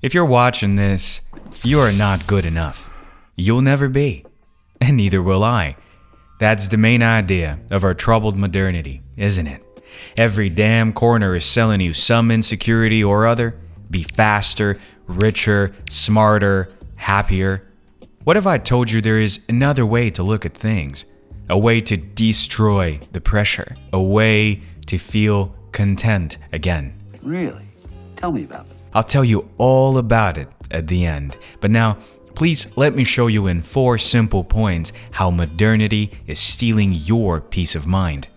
If you're watching this, you are not good enough. You'll never be. And neither will I. That's the main idea of our troubled modernity, isn't it? Every damn corner is selling you some insecurity or other. Be faster, richer, smarter, happier. What if I told you there is another way to look at things? A way to destroy the pressure. A way to feel content again. Really? Tell me about it. I'll tell you all about it at the end. But now, please let me show you in 4 simple points how modernity is stealing your peace of mind.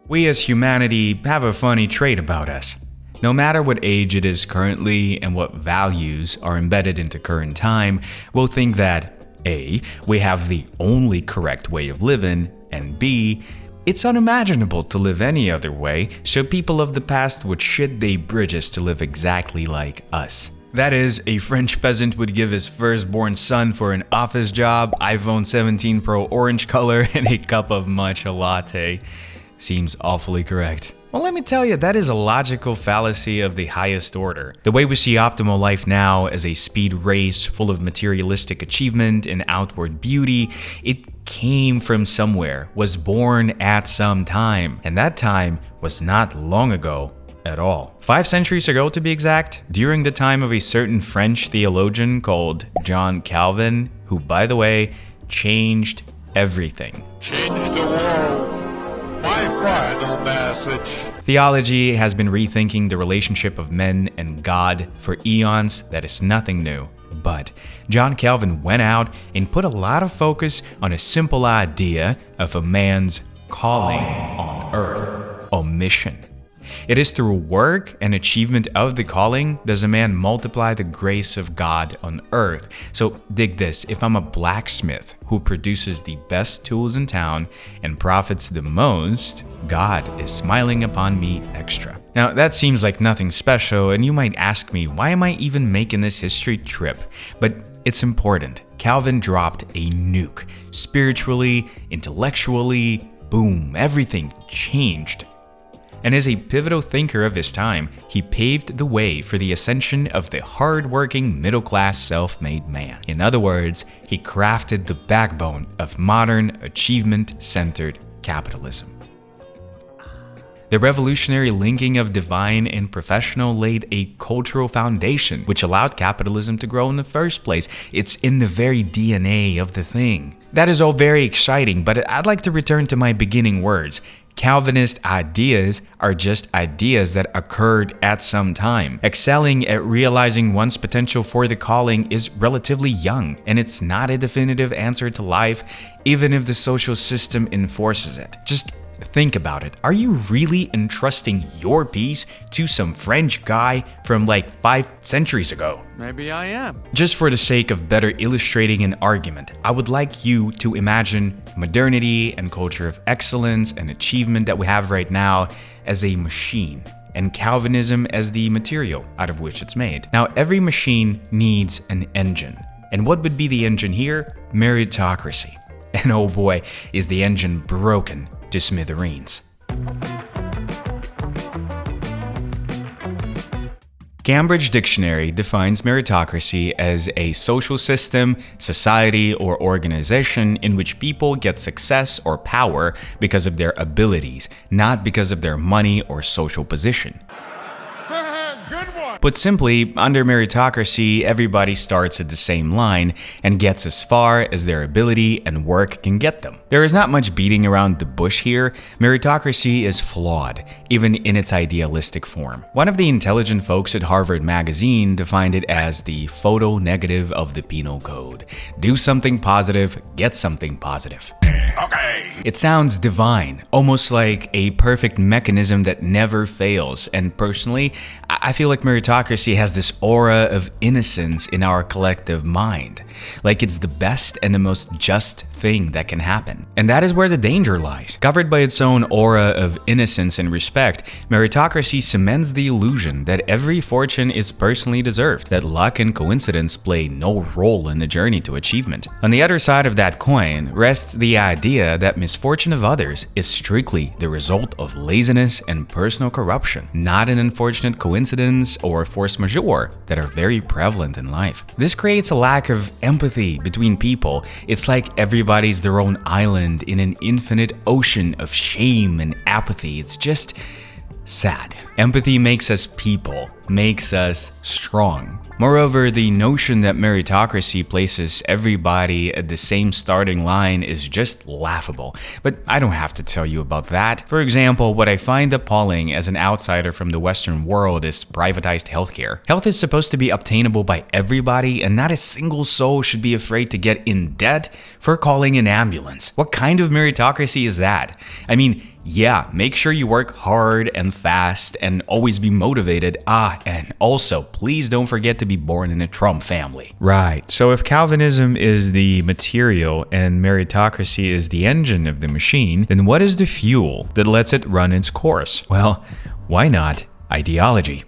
We as humanity have a funny trait about us. No matter what age it is currently and what values are embedded into current time, we'll think that A, we have the only correct way of living, and B, it's unimaginable to live any other way, so people of the past would shed their bridges to live exactly like us. That is, a French peasant would give his firstborn son for an office job, iPhone 17 Pro orange color, and a cup of matcha latte. Seems awfully correct. Well, let me tell you, that is a logical fallacy of the highest order. The way we see optimal life now as a speed race full of materialistic achievement and outward beauty, it came from somewhere, was born at some time, and that time was not long ago at all. 5 centuries ago, to be exact, during the time of a certain French theologian called John Calvin, who, by the way, changed everything. Change the world. My final message. Theology has been rethinking the relationship of men and God for eons. That is nothing new. But John Calvin went out and put a lot of focus on a simple idea of a man's calling on earth, a mission. It is through work and achievement of the calling does a man multiply the grace of God on earth. So dig this, if I'm a blacksmith who produces the best tools in town and profits the most, God is smiling upon me extra. Now that seems like nothing special, and you might ask me, why am I even making this history trip? But it's important. Calvin dropped a nuke. Spiritually, intellectually, boom, everything changed. And as a pivotal thinker of his time, he paved the way for the ascension of the hard-working, middle-class, self-made man. In other words, he crafted the backbone of modern, achievement-centered capitalism. The revolutionary linking of divine and professional laid a cultural foundation which allowed capitalism to grow in the first place. It's in the very DNA of the thing. That is all very exciting, but I'd like to return to my beginning words. Calvinist ideas are just ideas that occurred at some time. Excelling at realizing one's potential for the calling is relatively young, and it's not a definitive answer to life, even if the social system enforces it. Just think about it. Are you really entrusting your peace to some French guy from like 5 centuries ago? Maybe I am. Just for the sake of better illustrating an argument, I would like you to imagine modernity and culture of excellence and achievement that we have right now as a machine, and Calvinism as the material out of which it's made. Now, every machine needs an engine. And what would be the engine here? Meritocracy. And oh boy, is the engine broken to smithereens. Cambridge Dictionary defines meritocracy as a social system, society, or organization in which people get success or power because of their abilities, not because of their money or social position. Put simply, under meritocracy, everybody starts at the same line and gets as far as their ability and work can get them. There is not much beating around the bush here. Meritocracy is flawed, even in its idealistic form. One of the intelligent folks at Harvard Magazine defined it as the photo negative of the penal code. Do something positive, get something positive. Okay. It sounds divine, almost like a perfect mechanism that never fails. And personally, I feel like meritocracy meritocracy has this aura of innocence in our collective mind, like it's the best and the most just thing that can happen. And that is where the danger lies. Covered by its own aura of innocence and respect, meritocracy cements the illusion that every fortune is personally deserved, that luck and coincidence play no role in the journey to achievement. On the other side of that coin rests the idea that misfortune of others is strictly the result of laziness and personal corruption, not an unfortunate coincidence or force majeure that are very prevalent in life. This creates a lack of empathy between people. It's like everybody's their own island in an infinite ocean of shame and apathy. It's just sad. Empathy makes us people, makes us strong. Moreover, the notion that meritocracy places everybody at the same starting line is just laughable. But I don't have to tell you about that. For example, what I find appalling as an outsider from the Western world is privatized healthcare. Health is supposed to be obtainable by everybody, and not a single soul should be afraid to get in debt for calling an ambulance. What kind of meritocracy is that? I mean, yeah, make sure you work hard and fast and always be motivated. And also, please don't forget to be born in a Trump family. Right, so if Calvinism is the material and meritocracy is the engine of the machine, then what is the fuel that lets it run its course? Well, why not ideology?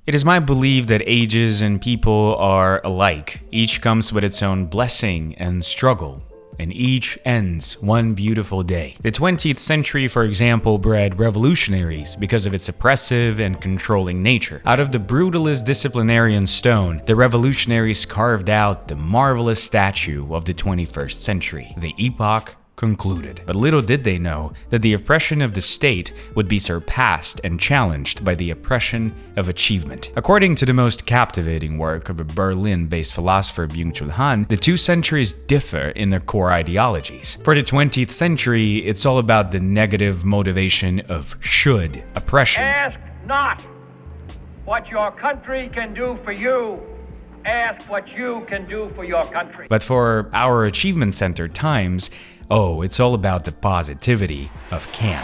It is my belief that ages and people are alike. Each comes with its own blessing and struggle, and each ends one beautiful day. The 20th century, for example, bred revolutionaries because of its oppressive and controlling nature. Out of the brutalist disciplinarian stone, the revolutionaries carved out the marvelous statue of the 21st century. The epoch concluded. But little did they know that the oppression of the state would be surpassed and challenged by the oppression of achievement. According to the most captivating work of a Berlin-based philosopher, Byung-Chul Han, the two centuries differ in their core ideologies. For the 20th century, it's all about the negative motivation of should oppression. Ask not what your country can do for you. Ask what you can do for your country. But for our achievement-centered times, it's all about the positivity of can.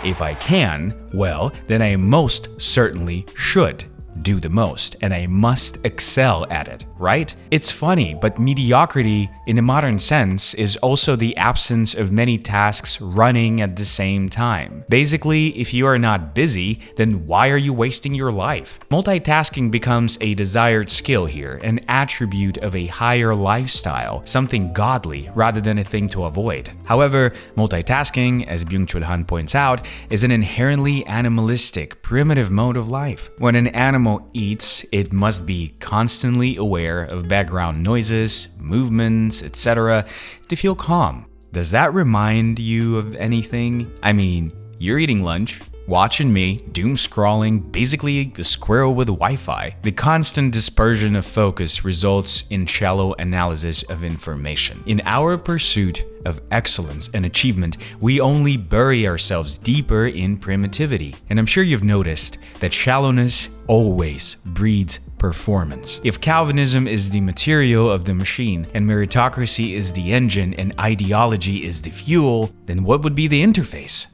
If I can, well, then I most certainly should do the most, and I must excel at it, right? It's funny, but mediocrity in a modern sense is also the absence of many tasks running at the same time. Basically, if you are not busy, then why are you wasting your life? Multitasking becomes a desired skill here, an attribute of a higher lifestyle, something godly rather than a thing to avoid. However, multitasking, as Byung-Chul Han points out, is an inherently animalistic, primitive mode of life. When an animal eats, it must be constantly aware of background noises, movements, etc. to feel calm. Does that remind you of anything? I mean, you're eating lunch, watching me, doom scrolling, basically a squirrel with Wi-Fi. The constant dispersion of focus results in shallow analysis of information. In our pursuit of excellence and achievement, we only bury ourselves deeper in primitivity. And I'm sure you've noticed that shallowness always breeds performance. If Calvinism is the material of the machine and meritocracy is the engine and ideology is the fuel, then what would be the interface?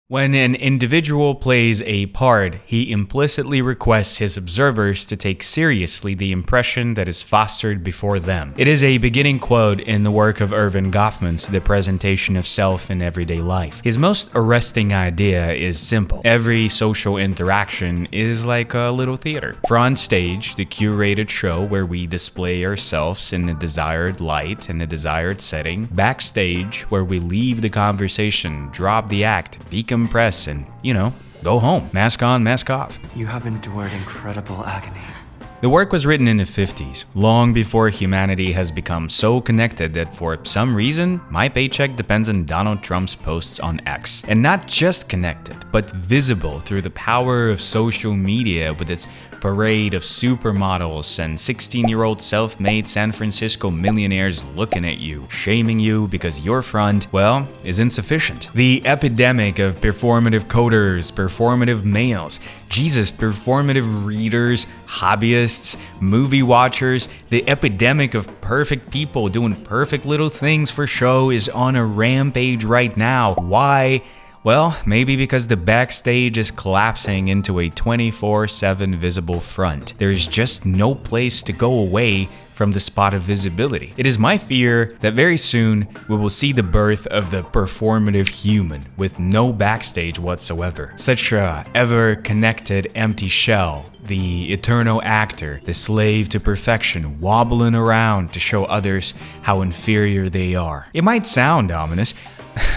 When an individual plays a part, he implicitly requests his observers to take seriously the impression that is fostered before them. It is a beginning quote in the work of Erving Goffman's The Presentation of Self in Everyday Life. His most arresting idea is simple. Every social interaction is like a little theater. Front stage, the curated show where we display ourselves in the desired light and the desired setting. Backstage, where we leave the conversation, drop the act, decompress, and, go home. Mask on, mask off. You have endured incredible agony. The work was written in the 50s, long before humanity has become so connected that for some reason, my paycheck depends on Donald Trump's posts on X. And not just connected, but visible through the power of social media with its parade of supermodels and 16-year-old self-made San Francisco millionaires looking at you, shaming you because your front, well, is insufficient. The epidemic of performative coders, performative males, performative readers, hobbyists, movie watchers, the epidemic of perfect people doing perfect little things for show is on a rampage right now. Why? Well, maybe because the backstage is collapsing into a 24/7 visible front. There's just no place to go away from the spot of visibility. It is my fear that very soon we will see the birth of the performative human with no backstage whatsoever. Such a ever-connected empty shell, the eternal actor, the slave to perfection, wobbling around to show others how inferior they are. It might sound ominous,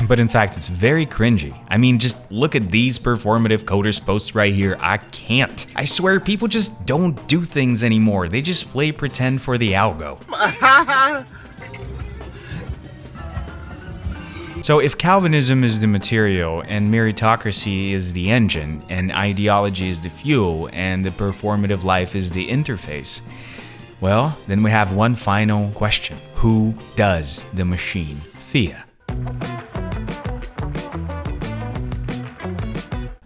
but in fact, it's very cringy. I mean, just look at these performative coders posts right here. I can't. I swear, people just don't do things anymore. They just play pretend for the algo. So if Calvinism is the material, and meritocracy is the engine, and ideology is the fuel, and the performative life is the interface, well, then we have one final question. Who does the machine fear?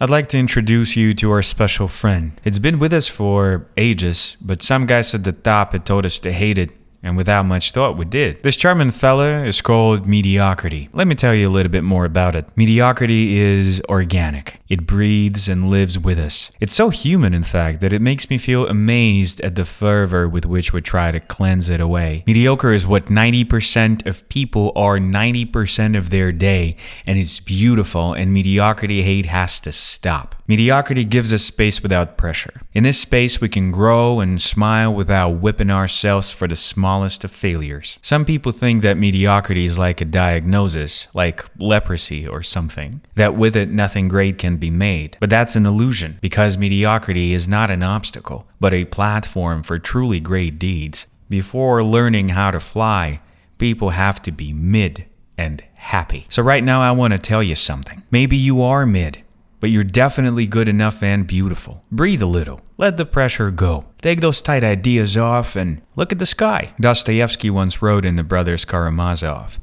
I'd like to introduce you to our special friend. It's been with us for ages, but some guys at the top had told us to hate it, and without much thought we did. This charming fella is called mediocrity. Let me tell you a little bit more about it. Mediocrity is organic. It breathes and lives with us. It's so human, in fact, that it makes me feel amazed at the fervor with which we try to cleanse it away. Mediocre is what 90% of people are 90% of their day, and it's beautiful, and mediocrity hate has to stop. Mediocrity gives us space without pressure. In this space, we can grow and smile without whipping ourselves for the smallest of failures. Some people think that mediocrity is like a diagnosis, like leprosy or something, that with it nothing great can be made. But that's an illusion, because mediocrity is not an obstacle, but a platform for truly great deeds. Before learning how to fly, people have to be mid and happy. So right now I want to tell you something. Maybe you are mid, but you're definitely good enough and beautiful. Breathe a little. Let the pressure go. Take those tight ideas off and look at the sky. Dostoevsky once wrote in The Brothers Karamazov,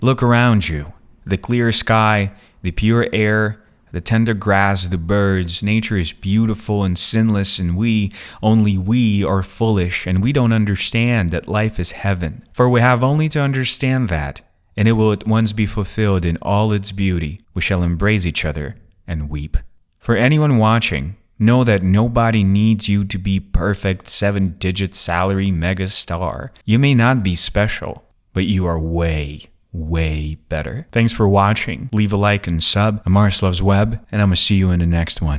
"Look around you. The clear sky, the pure air, the tender grass, the birds. Nature is beautiful and sinless, and only we are foolish, and we don't understand that life is heaven. For we have only to understand that, and it will at once be fulfilled in all its beauty. We shall embrace each other and weep." For anyone watching, know that nobody needs you to be perfect 7-digit salary megastar. You may not be special, but you are way, way better. Thanks for watching. Leave a like and sub. I'm Mars Loves Web, and I'm gonna see you in the next one.